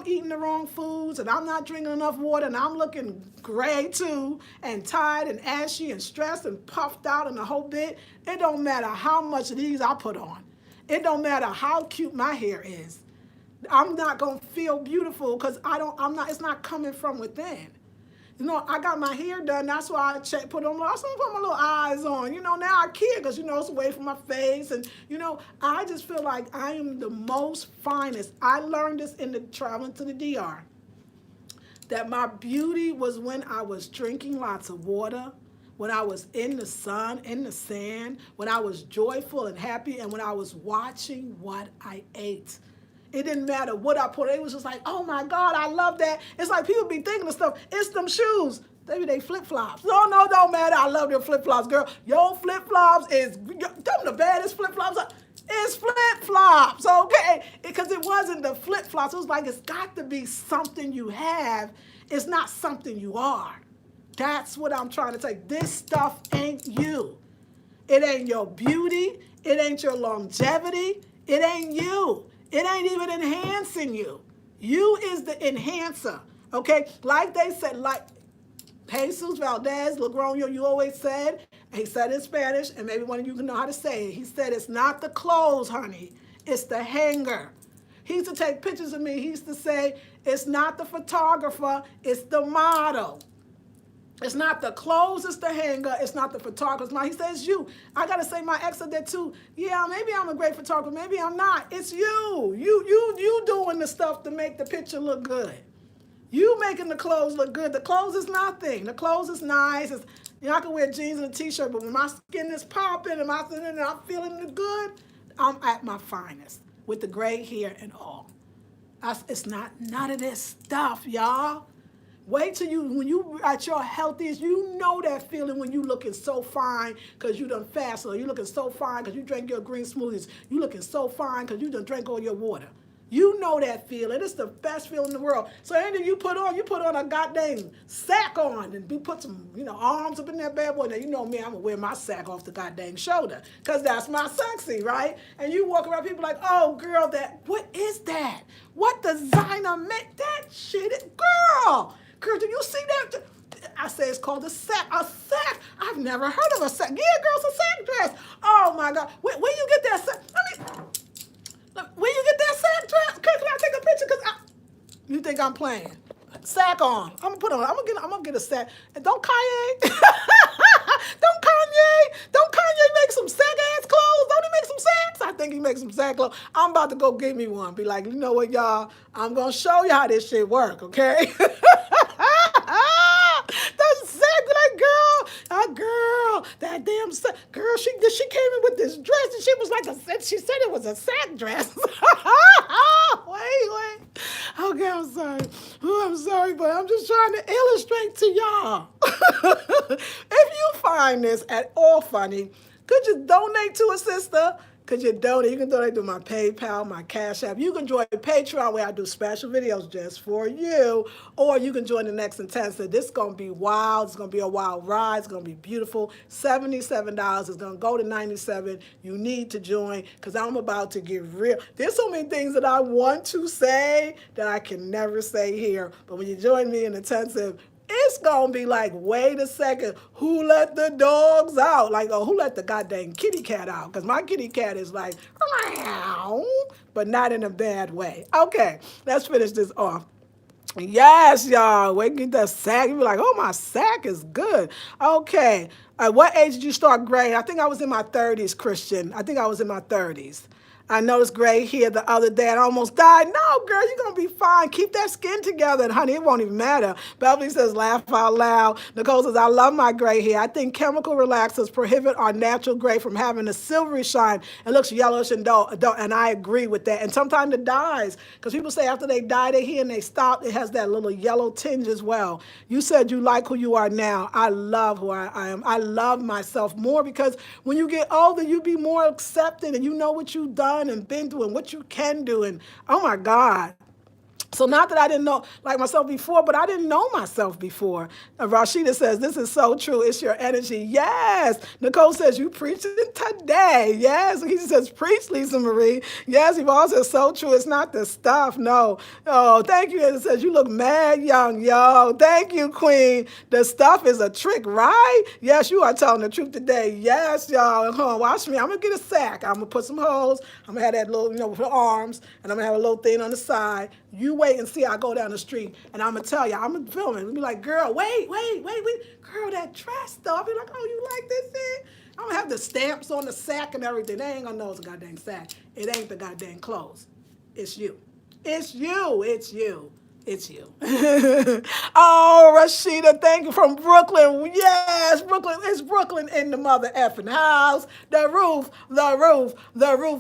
eating the wrong foods and I'm not drinking enough water and I'm looking gray too and tired and ashy and stressed and puffed out and the whole bit, it don't matter how much of these I put on. It don't matter how cute my hair is. I'm not going to feel beautiful because it's not coming from within. You know, I got my hair done. That's why I put my little eyes on. You know, now I care because, you know, it's away from my face. And, you know, I just feel like I am the most finest. I learned this in the traveling to the DR. That my beauty was when I was drinking lots of water. when I was in the sun, in the sand, when I was joyful and happy, and when I was watching what I ate. It didn't matter what I put. It was just like, oh my God, I love that. It's like people be thinking of stuff. It's them shoes. Maybe they flip-flops. No, no, don't matter. I love your flip-flops, girl. Your flip-flops is them the baddest flip-flops. It's flip-flops, okay? Because it wasn't the flip-flops. It was like it's got to be something you have. It's not something you are. That's what I'm trying to say. This stuff ain't you. It ain't your beauty. It ain't your longevity. It ain't you. It ain't even enhancing you. You is the enhancer, okay? Like they said, like Jesus Valdez, Logroño, you always said, and he said in Spanish, and maybe one of you can know how to say it. He said, it's not the clothes, honey. It's the hanger. He used to take pictures of me. He used to say, it's not the photographer, it's the model. It's not the clothes, it's the hanger. It's not the photographer. He says you. I got to say my ex said that too. Yeah, maybe I'm a great photographer. Maybe I'm not. It's you. You doing the stuff to make the picture look good. You making the clothes look good. The clothes is nothing. The clothes is nice. It's, you know, I can wear jeans and a t-shirt, but when my skin is popping and I'm feeling good, I'm at my finest with the gray hair and all. It's not none of this stuff, y'all. Wait till when you at your healthiest, you know that feeling when you looking so fine because you done fasted, or you looking so fine because you drank your green smoothies. You looking so fine because you done drank all your water. You know that feeling. It's the best feeling in the world. So anything you put on a goddamn sack on and put some, arms up in that bad boy. Now, you know me, I'm going to wear my sack off the goddamn shoulder because that's my sexy, right? And you walk around, people like, oh, girl, what is that? What designer make that shit? Girl, do you see that? I say it's called a sack. A sack? I've never heard of a sack. Yeah, girl, it's a sack dress. Oh, my God. Where you get that sack? Where you get that sack dress? Can I take a picture? You think I'm playing? Sack on. I'm gonna get a sack. And don't Kanye, don't Kanye make some sack ass clothes? Don't he make some sacks? I think he makes some sack clothes. I'm about to go get me one. Be like, you know what, y'all? I'm gonna show you how this shit work, okay? That's exactly like girl, that damn sack. Girl, she came in with this dress and she was like she said it was a sack dress. Wait. Okay, I'm sorry. Oh, I'm sorry, but I'm just trying to illustrate to y'all. If you find this at all funny, could you donate to a sister? Could you donate? You can donate to my PayPal, my Cash App. You can join Patreon where I do special videos just for you. Or you can join the next intensive. This is going to be wild. It's going to be a wild ride. It's going to be beautiful. $77. It's going to go to $97. You need to join because I'm about to get real. There's so many things that I want to say that I can never say here. But when you join me in intensive, it's going to be like, wait a second, who let the dogs out? Like, oh, who let the goddamn kitty cat out? Because my kitty cat is like, meow, but not in a bad way. Okay, let's finish this off. Yes, y'all. Wait, get that sack. You be like, oh, my sack is good. Okay. At what age did you start graying? I think I was in my 30s, Christian. I think I was in my 30s. I noticed gray hair the other day and I almost died. No, girl, you're going to be fine. Keep that skin together. And honey, it won't even matter. Beverly says, laugh out loud. Nicole says, I love my gray hair. I think chemical relaxers prohibit our natural gray from having a silvery shine. It looks yellowish and dull. And I agree with that. And sometimes it dies. Because people say after they dye their hair and they stop, it has that little yellow tinge as well. You said you like who you are now. I love who I am. I love myself more because when you get older, you be more accepted and you know what you've done and been through and what you can do. And oh my God. So not that I didn't know like myself before, but I didn't know myself before. Rashida says, this is so true. It's your energy. Yes. Nicole says, you preaching today. Yes. He says, preach, Lisa Marie. Yes. Yvonne says, so true. It's not the stuff. No. Oh, thank you. It says, you look mad young, yo. Thank you, Queen. The stuff is a trick, right? Yes, you are telling the truth today. Yes, y'all. Watch me. I'm going to get a sack. I'm going to put some holes. I'm going to have that little, with the arms, and I'm going to have a little thing on the side. You wait and see I go down the street and I'm going to tell you, I'm going to film it. I'll be like, girl, wait. Girl, that dress though. I'll be like, oh, you like this thing? I'm going to have the stamps on the sack and everything. They ain't going to know it's a goddamn sack. It ain't the goddamn clothes. It's you. It's you. It's you. It's you. Oh, Rashida, thank you from Brooklyn. Yes, Brooklyn. It's Brooklyn in the mother effing house. The roof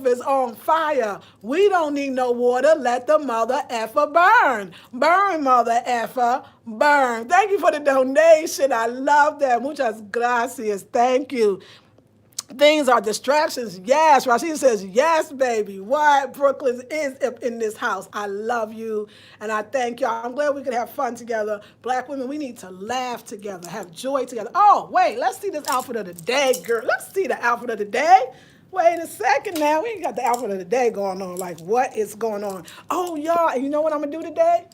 is on fire. We don't need no water. Let the mother effer burn. Burn, mother effer. Burn. Thank you for the donation. I love that. Muchas gracias. Thank you. Things are distractions. Yes, Rashida says, yes, baby. What? Brooklyn is in this house. I love you and I thank y'all. I'm glad we could have fun together. Black women, we need to laugh together, have joy together. Oh, wait, let's see this outfit of the day, girl. Let's see the outfit of the day. Wait a second now. We ain't got the outfit of the day going on. Like, what is going on? Oh, y'all, and you know what I'm going to do today?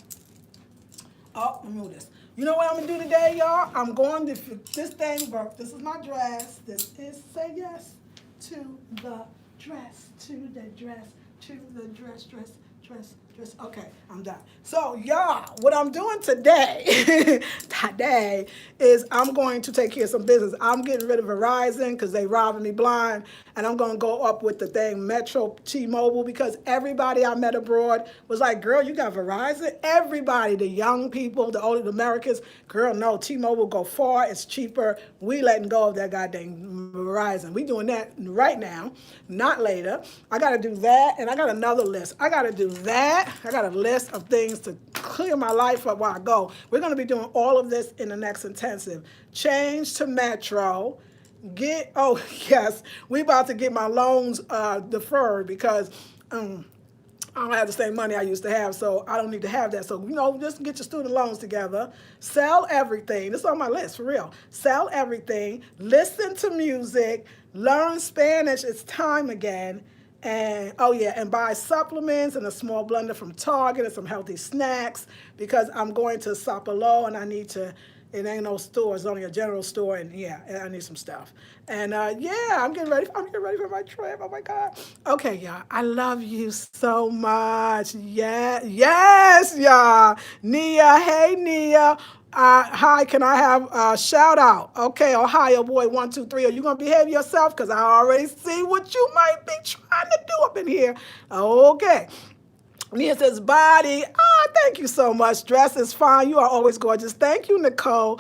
Oh, let me move this. You know what I'm gonna do today, y'all? I'm going to this thing work. This is my dress. This is say yes to the dress, to the dress, to the dress. Okay, I'm done. So y'all, what I'm doing today, today is I'm going to take care of some business. I'm getting rid of Verizon because they robbing me blind, and I'm going to go up with the thing Metro T-Mobile because everybody I met abroad was like, girl, you got Verizon? Everybody, the young people, the older Americans, girl, no, T-Mobile go far, it's cheaper. We letting go of that goddamn Verizon. We doing that right now, not later. I got to do that, and I got another list. I got to do that. I got a list of things to clear my life up while I go. We're going to be doing all of this in the next intensive. Change to Metro. Oh, yes, we about to get my loans deferred because I don't have the same money I used to have, so I don't need to have that. So, just get your student loans together. Sell everything. This is on my list, for real. Sell everything. Listen to music. Learn Spanish. It's time again. And, oh yeah, and buy supplements and a small blender from Target and some healthy snacks because I'm going to Sapalo and I need to, it ain't no store, it's only a general store, and yeah, I need some stuff. And yeah, I'm getting ready for my trip. Oh my God. Okay, y'all, I love you so much. Yeah, yes, y'all. Nia, hey Nia. Hi, can I have a shout out? Okay, Ohio boy, 123. Are you gonna behave yourself? Because I already see what you might be trying to do up in here. Okay. Nia says, body. Thank you so much. Dress is fine. You are always gorgeous. Thank you, Nicole.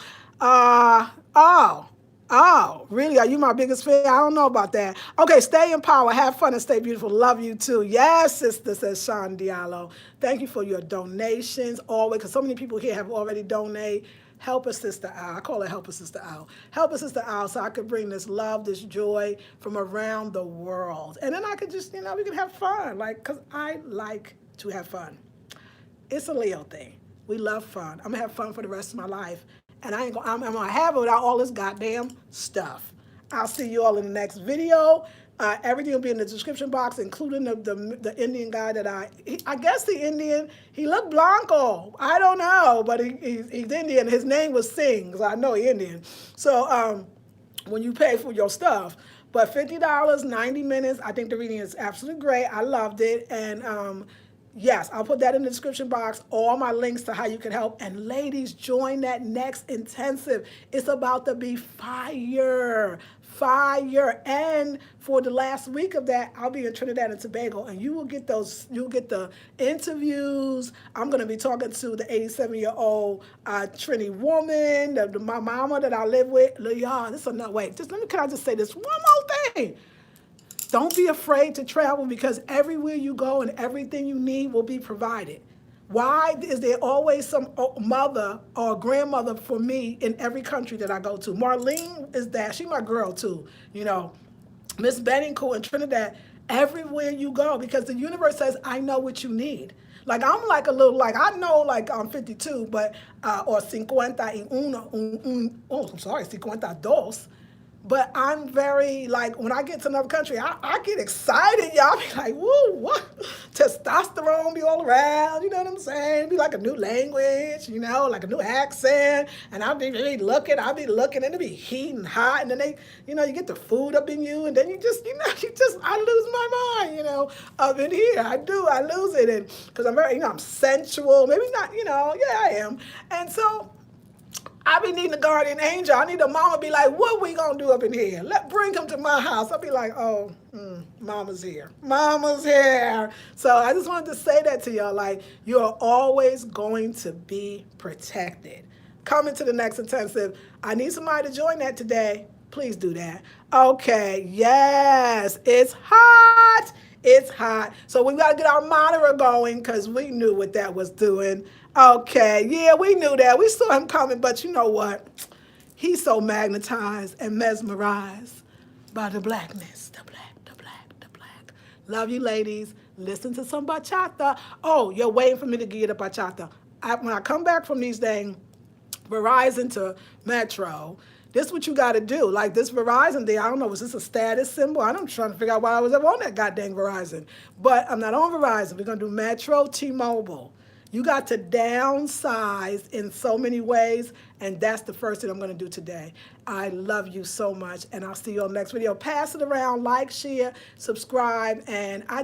Really? Are you my biggest fan? I don't know about that. Okay, stay in power. Have fun and stay beautiful. Love you too. Yes, sister, says Sean Diallo. Thank you for your donations always, because so many people here have already donated. Help a sister out. I call it help a sister out. Help a sister out so I could bring this love, this joy from around the world. And then I could just, we can have fun. Because I like to have fun. It's a Leo thing. We love fun. I'm gonna have fun for the rest of my life, and I'm gonna have it without all this goddamn stuff. I'll see you all in the next video. Everything will be in the description box, including the Indian guy that I guess the Indian, he looked Blanco. I don't know, but he's Indian. His name was Singh, so I know he's Indian. So when you pay for your stuff, but $50, 90 minutes. I think the reading is absolutely great. I loved it, and yes, I'll put that in the description box, all my links to how you can help. And ladies, join that next intensive. It's about to be fire. And for the last week of that, I'll be in Trinidad and Tobago, and you'll get the interviews. I'm going to be talking to the 87-year-old Trini woman, my mama that I live with. Y'all, can I just say this one more thing? Don't be afraid to travel because everywhere you go and everything you need will be provided. Why is there always some mother or grandmother for me in every country that I go to? Marlene is that. She's my girl too. Miss Bennington in Trinidad, everywhere you go because the universe says, I know what you need. I'm like a little, I know I'm 52, but, or 52. But I'm very, when I get to another country, I get excited, y'all. Be like, woo, what? Testosterone be all around, you know what I'm saying? Be like a new language, like a new accent. And I'll be really looking, and it'll be heat and hot. And then you get the food up in you. And then I lose my mind, up in here. I lose it. And because I'm very, I'm sensual. Maybe not, yeah, I am. And so I be needing a guardian angel. I need a mama be like, what we gonna do up in here? Bring him to my house. I'll be like, oh, mama's here. Mama's here. So I just wanted to say that to y'all. Like, you're always going to be protected. Coming to the next intensive. I need somebody to join that today. Please do that. Okay, yes, it's hot. It's hot. So we got to get our monitor going because we knew what that was doing. Okay, yeah, we knew that. We saw him coming, but you know what? He's so magnetized and mesmerized by the blackness. The black, the black, the black. Love you, ladies. Listen to some bachata. Oh, you're waiting for me to give you the bachata. When I come back from these things, Verizon to Metro. This is what you got to do. Like this Verizon thing, I don't know, was this a status symbol? I'm trying to figure out why I was ever on that goddamn Verizon. But I'm not on Verizon. We're going to do Metro T-Mobile. You got to downsize in so many ways, and that's the first thing I'm going to do today. I love you so much, and I'll see you on the next video. Pass it around, like, share, subscribe, and I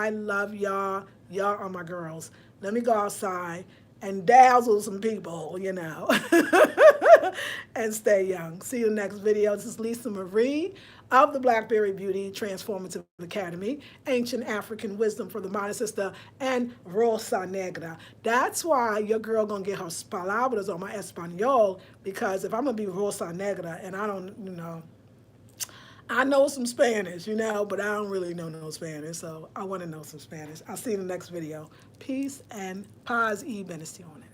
love y'all. Y'all are my girls. Let me go outside and dazzle some people, and stay young. See you in the next video. This is Lisa Marie of the Blackberry Beauty Transformative Academy, Ancient African Wisdom for the Modern Sister, and Rosa Negra. That's why your girl gonna get her palabras on my Espanol, because if I'm gonna be Rosa Negra and I don't, I know some Spanish, but I don't really know no Spanish, so I want to know some Spanish. I'll see you in the next video. Peace and paz y bendiciones.